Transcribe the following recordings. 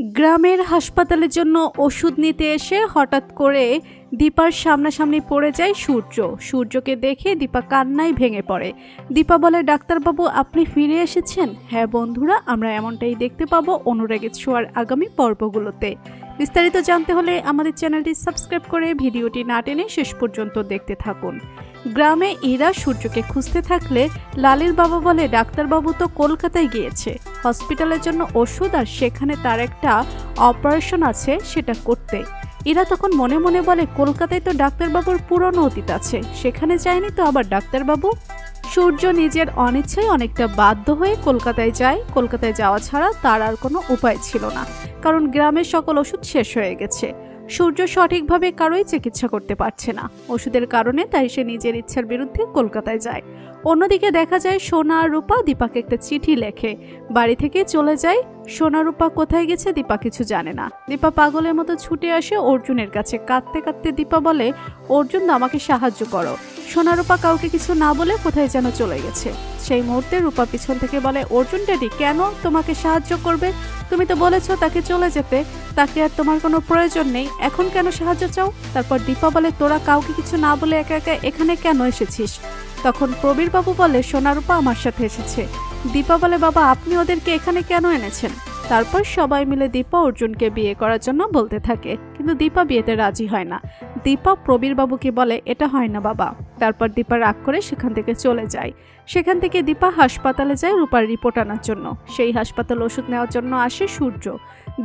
গ্রামের হাসপাতালের জন্য ওষুধ নিতে এসে হঠাৎ করে দীপার সামনাসামনি পড়ে যায় সূর্য। সূর্যকে দেখে দীপা কান্নায় ভেঙে পড়ে। দীপা বলে, ডাক্তারবাবু আপনি ফিরে এসেছেন? হ্যাঁ বন্ধুরা, আমরা এমনটাই দেখতে পাবো অনুরাগের ছোঁয়ার আগামী পর্বগুলোতে। বিস্তারিত জানতে হলে আমাদের চ্যানেলটি সাবস্ক্রাইব করে ভিডিওটি না টেনে শেষ পর্যন্ত দেখতে থাকুন। গ্রামে ইরা সূর্যকে খুঁজতে থাকলে লালির বাবা বলে, ডাক্তারবাবু তো কলকাতায় গিয়েছে হসপিটালের জন্য ওষুধ আর সেখানে তার একটা অপারেশন আছে সেটা করতে। ইরা তখন মনে মনে বলে, কলকাতায় তো ডাক্তারবাবুর পুরনো অতীত আছে, সেখানে যায়নি তো আবার ডাক্তারবাবু। সূর্য নিজের অনিচ্ছায় অনেকটা বাধ্য হয়ে কলকাতায় যায়। কলকাতায় যাওয়া ছাড়া তার আর কোনো উপায় ছিল না, কারণ গ্রামের সকল ওষুধ শেষ হয়ে গেছে। সূর্য সঠিকভাবে কারোই চিকিৎসা করতে পারছে না ওষুধের কারণে, তাই সে নিজের ইচ্ছার বিরুদ্ধে কলকাতায় যায়। অন্যদিকে দেখা যায় সোনা আর রূপা দীপাকে একটা চিঠি লেখে বাড়ি থেকে চলে যায়। সোনা রূপা কোথায় গেছে দীপা কিছু জানে না। দীপা পাগলের মতো ছুটে আসে অর্জুনের কাছে। কাঁদতে কাঁদতে দীপা বলে, অর্জুন আমাকে সাহায্য করো। সোনা রূপা কাউকে কিছু না বলে কোথায় যেন চলে গেছে। সেই মুহূর্তে রূপা পিছন থেকে বলে, অর্জুন ড্যাডি কেন তোমাকে সাহায্য করবে? তুমি তো বলেছো তাকে চলে যেতে, তাকে আর তোমার কোনো প্রয়োজন নেই, এখন কেন সাহায্য চাও? তারপর দীপা বলে, তোরা কাউকে কিছু না বলে একা একা এখানে কেন এসেছিস? তখন প্রবীর বাবু বলে, সোনা রূপা আমার সাথে এসেছে। দীপা বলে, বাবা আপনি ওদেরকে এখানে কেন এনেছেন? তারপর সবাই মিলে দীপা অর্জুনকে বিয়ে করার জন্য বলতে থাকে, কিন্তু দীপা বিয়েতে রাজি হয় না। দীপা প্রবীর বাবুকে বলে, এটা হয় না বাবা। তারপর দীপা রাগ করে সেখান থেকে চলে যায়। সেখান থেকে দীপা হাসপাতালে যায় রূপার রিপোর্ট আনার জন্য। সেই হাসপাতাল ওষুধ নেওয়ার জন্য আসে সূর্য।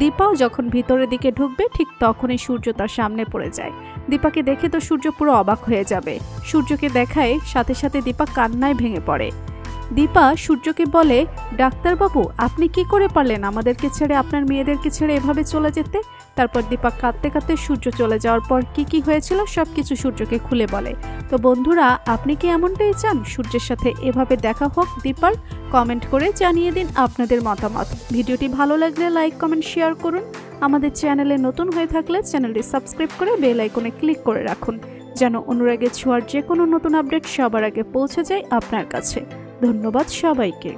দীপাও যখন ভিতরের দিকে ঢুকবে ঠিক তখনই সূর্য তার সামনে পড়ে যায়। দীপাকে দেখে তো সূর্য পুরো অবাক হয়ে যাবে। সূর্যকে দেখায় সাথে সাথে দীপা কান্নায় ভেঙে পড়ে। দীপা সূর্যকে বলে, ডাক্তারবাবু আপনি কি করে পারলেন আমাদেরকে ছেড়ে, আপনার মেয়েদেরকে ছেড়ে এভাবে চলে যেতে? তারপর দীপা কাঁদতে কাঁদতে সূর্য চলে যাওয়ার পর কি কি হয়েছিল সবকিছু সূর্যকে খুলে বলে। তো বন্ধুরা, আপনি কি এমনটাই চান সূর্যের সাথে এভাবে দেখা হোক দীপার? কমেন্ট করে জানিয়ে দিন আপনাদের মতামত। ভিডিওটি ভালো লাগলে লাইক কমেন্ট শেয়ার করুন। আমাদের চ্যানেলে নতুন হয়ে থাকলে চ্যানেলটি সাবস্ক্রাইব করে বেল আইকনে ক্লিক করে রাখুন, যেন অনুরাগের ছোঁয়ার যে কোনো নতুন আপডেট সবার আগে পৌঁছে যায় আপনার কাছে। ধন্যবাদ সবাইকে।